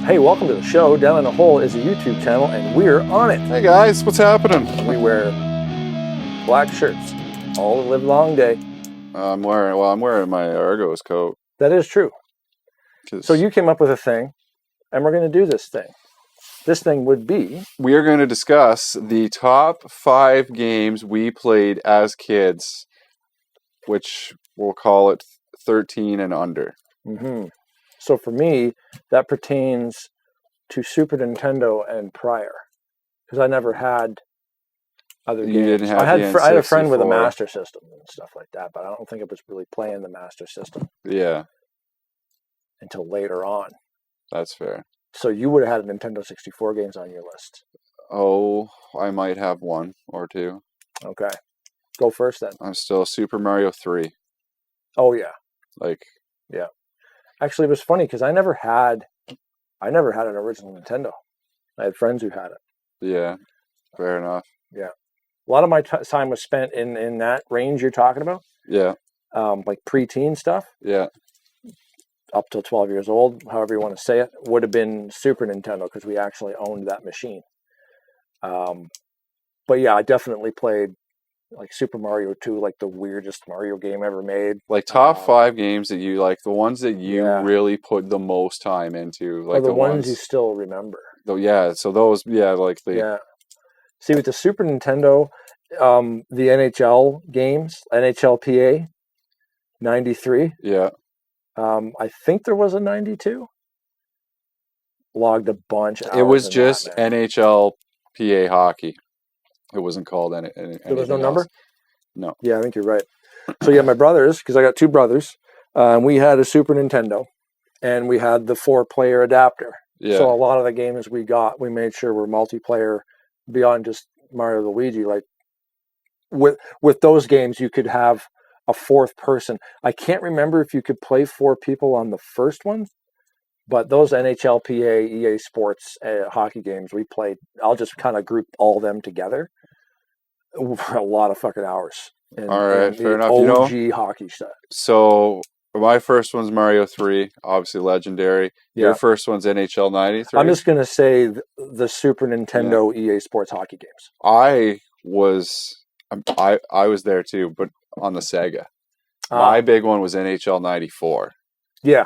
Hey, welcome to the show. Down in the Hole is a YouTube channel, and we're on it. Hey guys, what's happening? We wear black shirts all the live long day. I'm wearing my Argos coat. That is true. So you came up with a thing, and we're going to do this thing. This thing would be... We are going to discuss the top 5 games we played as kids, which we'll call it 13 and under. Mm-hmm. So for me, that pertains to Super Nintendo and prior, because I never had other games. You didn't have I had a friend with a N64. Master System and stuff like that, but I don't think I was really playing the Master System Yeah, until later on. that's fair. So you would have had Nintendo 64 games on your list. Oh, I might have 1 or 2. Okay. Go first then. I'm still Super Mario 3. Oh, yeah. Yeah. Actually, it was funny because I never had an original Nintendo. I had friends who had it. Yeah, fair enough. Yeah. A lot of my time was spent in that range you're talking about. Yeah. Like preteen stuff. Yeah. Up till 12 years old, however you want to say it, would have been Super Nintendo because we actually owned that machine. But yeah, I definitely played like Super Mario 2, like the weirdest Mario game ever made. Like top 5 games that you like, the ones that you Yeah. really put the most time into, like the ones you still remember. Yeah, so those, yeah, like the Yeah. See, with the Super Nintendo, the NHL games, NHLPA 93. yeah. I think there was a 92. Logged a bunch of hours. It was in just that, man. NHL PA hockey. It wasn't called any. There was no number? No. Yeah, I think you're right. So yeah, my brothers, because I got 2 brothers, we had a Super Nintendo, and we had the 4-player adapter. Yeah. So a lot of the games we made sure were multiplayer beyond just Mario and Luigi. Like with those games, you could have a 4th person. I can't remember if you could play 4 people on the first one, but those NHLPA, EA Sports hockey games we played, I'll just kind of group all them together. A lot of fucking hours. All right, fair enough. OG hockey stuff. So my first one's Mario 3, obviously legendary. Your first one's NHL 93. I'm just gonna say the Super Nintendo EA Sports hockey games. I was there too, but on the Sega. My big one was NHL 94. Yeah.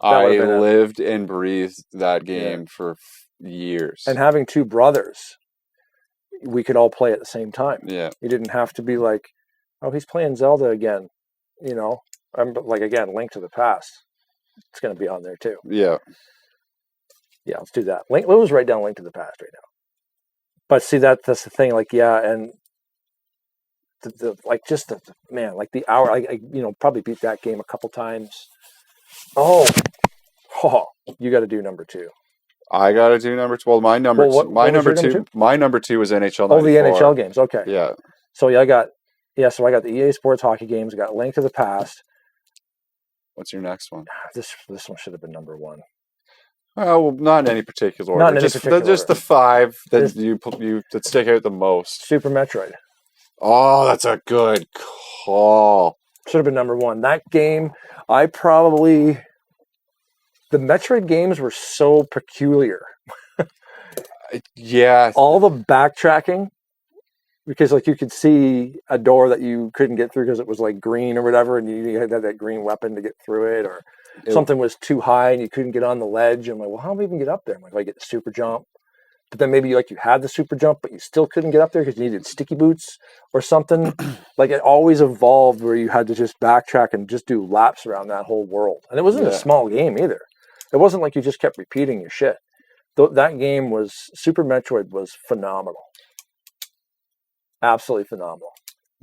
I lived and breathed that game for years. And having 2 brothers, we could all play at the same time. Yeah. You didn't have to be like, oh, he's playing Zelda again. You know, I'm like, again, Link to the Past. It's going to be on there too. Yeah. Yeah, let's do that. Let's write down Link to the Past right now. But see, that's the thing. Like, yeah, and the hour. I probably beat that game a couple times. Oh, you got to do number 2. I got to do number 2. Well, my number 2 was NHL 94. Oh, the NHL games. Okay. Yeah. So I got the EA Sports hockey games. I got Link to the Past. What's your next one? This one should have been number 1. Well, not in any particular order. Not in any particular order. Just the 5 that you that stick out the most. Super Metroid. Oh, that's a good call. Should have been number 1. That game, the Metroid games were so peculiar. Yeah. All the backtracking, because like you could see a door that you couldn't get through because it was like green or whatever, and you had that green weapon to get through it, or something was too high and you couldn't get on the ledge. I'm like, well, how do we even get up there? I'm like, I get the super jump. But then maybe you had the super jump, but you still couldn't get up there because you needed sticky boots or something. Like it always evolved where you had to just backtrack and just do laps around that whole world. And it wasn't a small game either. It wasn't like you just kept repeating your shit. That game Super Metroid was phenomenal. Absolutely phenomenal.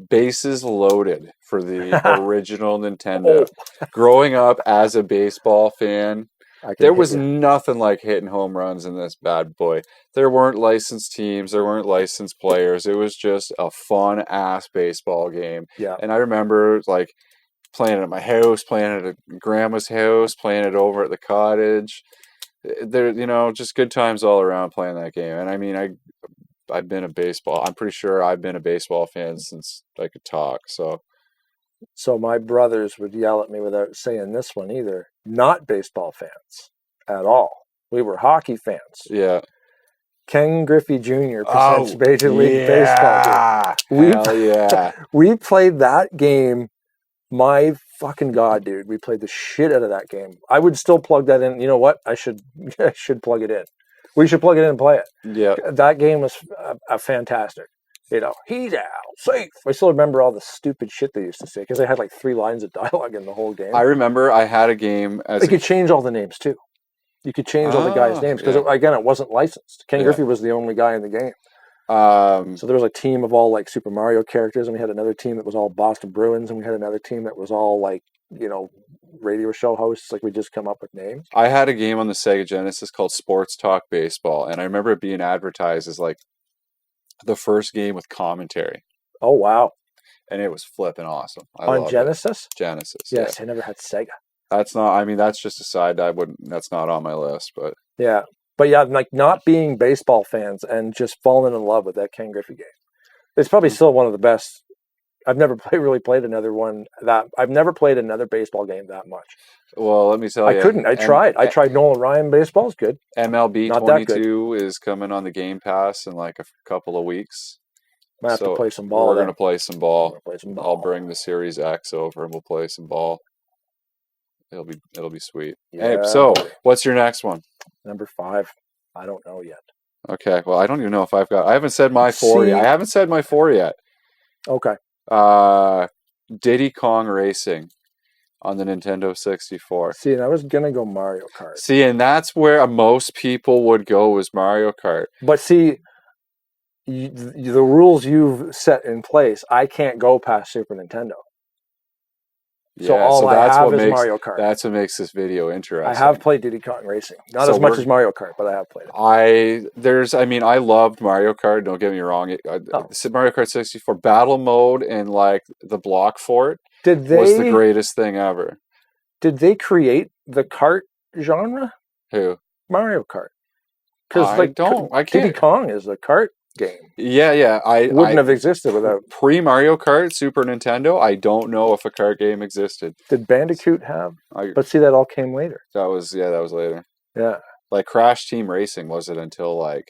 Bases loaded for the original Nintendo. Growing up as a baseball fan, there was nothing like hitting home runs in this bad boy. There weren't licensed teams. There weren't licensed players. It was just a fun-ass baseball game. Yeah. And I remember, like, playing it at my house, playing it at grandma's house, playing it over at the cottage. There, just good times all around playing that game. And I mean, I'm pretty sure I've been a baseball fan since I could talk. So So my brothers would yell at me without saying this one either. Not baseball fans at all We were hockey fans. Yeah. Ken Griffey Jr. presents Major League Baseball. Dude. Hell yeah. We played that game. My fucking God, dude. We played the shit out of that game. I would still plug that in. You know what? I should plug it in. We should plug it in and play it. Yeah. That game was a fantastic. He's out, safe. I still remember all the stupid shit they used to say because they had like 3 lines of dialogue in the whole game. I remember I had a game They could change all the names too. You could change all the guys' names because, again, it wasn't licensed. Ken Griffey was the only guy in the game. So there was a team of all like Super Mario characters, and we had another team that was all Boston Bruins, and we had another team that was all like, radio show hosts. Like we just come up with names. I had a game on the Sega Genesis called Sports Talk Baseball, and I remember it being advertised as like the first game with commentary. Oh, wow. And it was flipping awesome. On Genesis? Genesis. Yes, I never had Sega. That's just a side that's not on my list, but. Yeah. But yeah, like not being baseball fans and just falling in love with that Ken Griffey game. It's probably still one of the best. I've never really played another one I've never played another baseball game that much. Well, let me tell you. I couldn't. I tried. I tried Nolan Ryan baseball. It's good. MLB 22 is coming on the Game Pass in like a couple of weeks. I have to play some ball. We're going to play some ball. I'll bring the Series X over and we'll play some ball. It'll be sweet. Yeah. Hey, so what's your next one? Number 5. I don't know yet. Okay. Well, I don't even know if I haven't said my 4 yet. I haven't said my 4 yet. Okay. Diddy Kong Racing on the Nintendo 64. See, and I was going to go Mario Kart. See, and that's where most people would go is Mario Kart. But see, the rules you've set in place, I can't go past Super Nintendo. So all I have is Mario Kart. That's what makes this video interesting. I have played Diddy Kong Racing. Not as much as Mario Kart, but I have played it. I loved Mario Kart, don't get me wrong. Mario Kart 64 battle mode and like the block fort was the greatest thing ever. Did they create the kart genre? Who? Mario Kart. Because Diddy Kong is a kart game. Yeah. It wouldn't have existed without pre-Mario Kart, Super Nintendo. I don't know if a kart game existed. Did Bandicoot have? But see, that all came later. That was later. Yeah. Like Crash Team Racing wasn't until like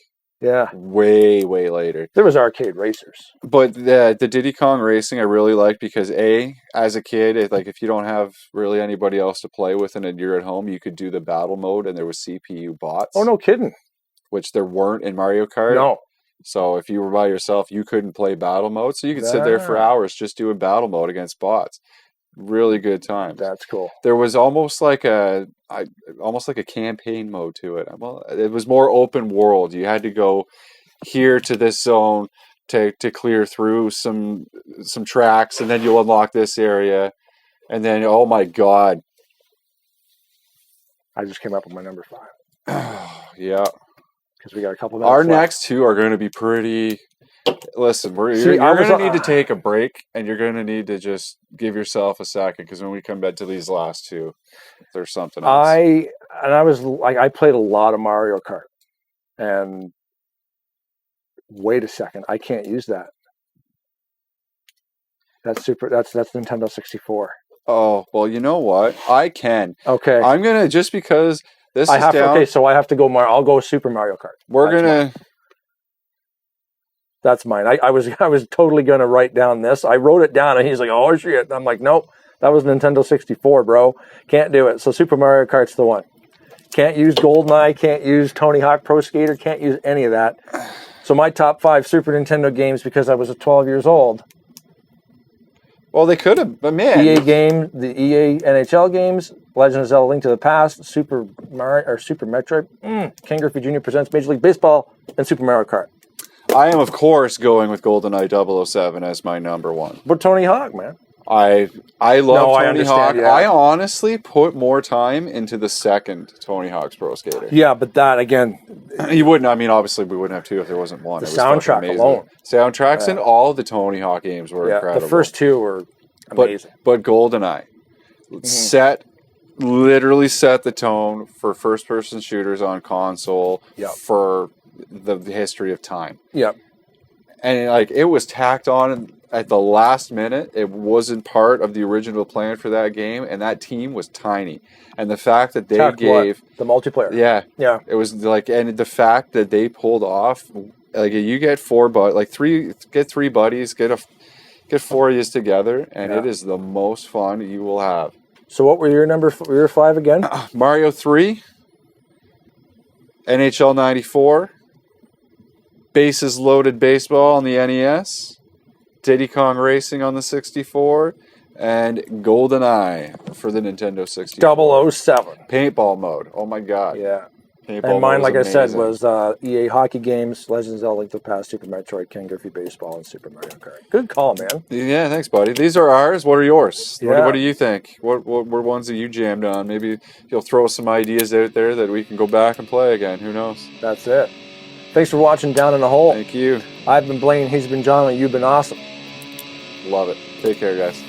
way later. There was arcade racers. But the Diddy Kong Racing I really liked because as a kid, if you don't have really anybody else to play with and you're at home, you could do the battle mode and there was CPU bots. Oh, no kidding. Which there weren't in Mario Kart. No. So if you were by yourself, you couldn't play battle mode. So you could sit there for hours just doing battle mode against bots. Really good time. That's cool. There was almost like a campaign mode to it. Well, it was more open world. You had to go here to this zone to clear through some tracks, and then you'll unlock this area. And then, oh my God. I just came up with my number 5. Yeah. Because we got a couple minutes Our left. next 2 are going to be pretty. Listen, you're going to need to take a break, and you're going to need to just give yourself a second because when we come back to these last 2, there's something else. I played a lot of Mario Kart, and wait a second, I can't use that. That's Nintendo 64. Oh well, you know what? I can. Okay, I'm gonna just because. So I have to go I'll go Super Mario Kart. That's mine. I was totally gonna write down this. I wrote it down, and he's like, "Oh shit!" I'm like, "Nope, that was Nintendo 64, bro. Can't do it." So Super Mario Kart's the one. Can't use GoldenEye. Can't use Tony Hawk Pro Skater. Can't use any of that. So my top 5 Super Nintendo games because I was 12 years old. Well, they could have, but man. The EA NHL games, Legend of Zelda: Link to the Past, Super Mario or Super Metroid, Ken Griffey Jr. presents Major League Baseball, and Super Mario Kart. I am, of course, going with GoldenEye 007 as my number 1. But Tony Hawk, man. I love Tony Hawk. Yeah. I honestly put more time into the second Tony Hawk's Pro Skater. Yeah, but that again, you wouldn't. I mean, obviously, we wouldn't have 2 if there wasn't 1. The soundtrack alone, soundtracks in all the Tony Hawk games were incredible. The first 2 were amazing. But GoldenEye literally set the tone for first-person shooters on console for the history of time. Yep. And it was tacked on at the last minute, it wasn't part of the original plan for that game, and that team was tiny. And the fact that they gave the multiplayer, yeah, it was like, and the fact that they pulled off, like you get three buddies, get four of you together, and it is the most fun you will have. So what were your 5 again? Mario 3, NHL 94, Bases Loaded Baseball on the NES, Diddy Kong Racing on the 64, and GoldenEye for the Nintendo 64. 007. Paintball mode. Oh my god. Yeah. Paintball And mine, like amazing. I said, was EA Hockey Games, Legends of Zelda: Link to the Past, Super Metroid, Ken Griffey Baseball, and Super Mario Kart. Good call, man. Yeah, thanks, buddy. These are ours. What are yours? Yeah. What do you think? What were ones that you jammed on? Maybe you'll throw some ideas out there that we can go back and play again. Who knows? That's it. Thanks for watching Down in the Hole. Thank you. I've been Blaine. He's been John. And you've been awesome. Love it. Take care, guys.